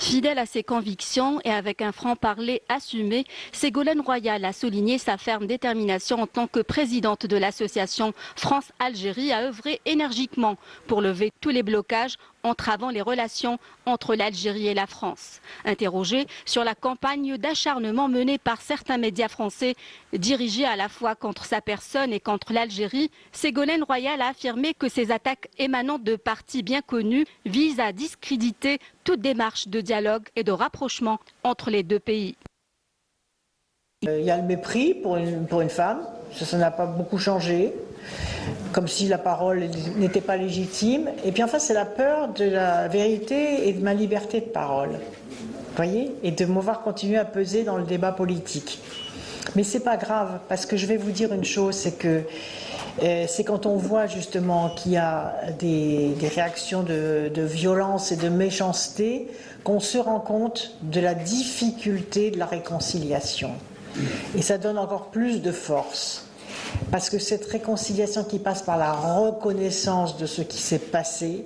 Fidèle à ses convictions et avec un franc-parler assumé, Ségolène Royal a souligné sa ferme détermination en tant que présidente de l'association France-Algérie à œuvrer énergiquement pour lever tous les blocages entravant les relations entre l'Algérie et la France. Interrogée sur la campagne d'acharnement menée par certains médias français, dirigée à la fois contre sa personne et contre l'Algérie, Ségolène Royal a affirmé que ces attaques émanant de partis bien connus visent à discréditer toute démarche de dialogue et de rapprochement entre les deux pays. Il y a le mépris pour une femme, ça n'a pas beaucoup changé, comme si la parole n'était pas légitime. Et puis enfin, c'est la peur de la vérité et de ma liberté de parole, vous voyez, et de me voir continuer à peser dans le débat politique. Mais c'est pas grave, parce que je vais vous dire une chose, c'est que c'est quand on voit justement qu'il y a des réactions de violence et de méchanceté qu'on se rend compte de la difficulté de la réconciliation. Et ça donne encore plus de force. Parce que cette réconciliation qui passe par la reconnaissance de ce qui s'est passé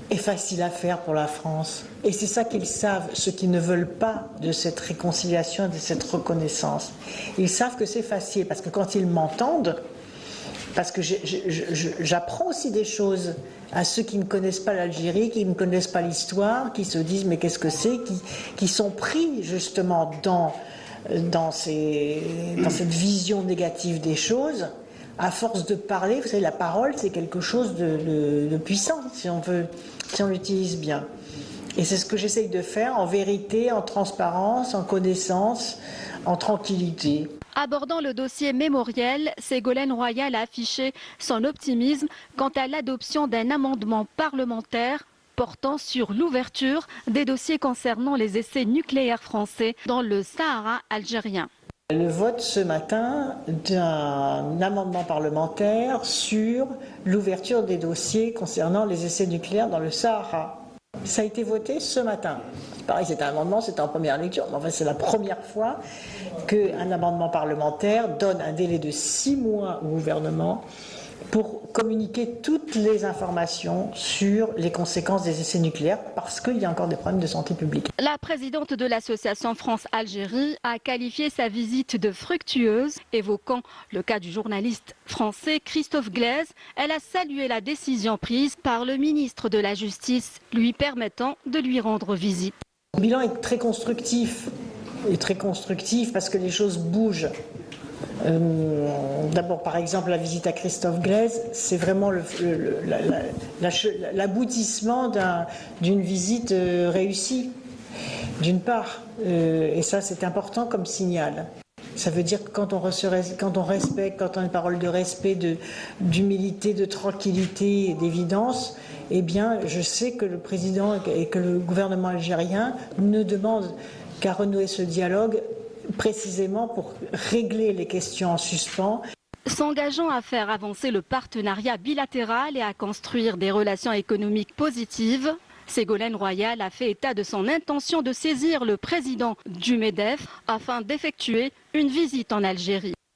est facile à faire pour la France. Et c'est ça qu'ils savent, ceux qui ne veulent pas de cette réconciliation, de cette reconnaissance. Ils savent que c'est facile, parce que quand ils m'entendent, parce que j'apprends aussi des choses à ceux qui ne connaissent pas l'Algérie, qui ne connaissent pas l'histoire, qui se disent mais qu'est-ce que c'est, qui sont pris justement dans cette vision négative des choses. À force de parler, vous savez, la parole c'est quelque chose de puissant si on l'utilise bien. Et c'est ce que j'essaye de faire en vérité, en transparence, en connaissance, en tranquillité. Abordant le dossier mémoriel, Ségolène Royal a affiché son optimisme quant à l'adoption d'un amendement parlementaire portant sur l'ouverture des dossiers concernant les essais nucléaires français dans le Sahara algérien. Le vote ce matin d'un amendement parlementaire sur l'ouverture des dossiers concernant les essais nucléaires dans le Sahara. Ça a été voté ce matin. Pareil, c'était un amendement, c'était en première lecture, mais enfin, c'est la première fois qu'un amendement parlementaire donne un délai de 6 mois au gouvernement pour communiquer toutes les informations sur les conséquences des essais nucléaires, parce qu'il y a encore des problèmes de santé publique. La présidente de l'association France-Algérie a qualifié sa visite de fructueuse, évoquant le cas du journaliste français Christophe Glaise. Elle a salué la décision prise par le ministre de la Justice, lui permettant de lui rendre visite. Le bilan est très constructif parce que les choses bougent. D'abord, par exemple, la visite à Christophe Glaise, c'est vraiment l'aboutissement d'une visite réussie, d'une part. Et ça, c'est important comme signal. Ça veut dire que quand on respecte, quand on a une parole de respect, d'humilité, de tranquillité et d'évidence, eh bien, je sais que le président et que le gouvernement algérien ne demandent qu'à renouer ce dialogue précisément pour régler les questions en suspens. S'engageant à faire avancer le partenariat bilatéral et à construire des relations économiques positives, Ségolène Royal a fait état de son intention de saisir le président du MEDEF afin d'effectuer une visite en Algérie.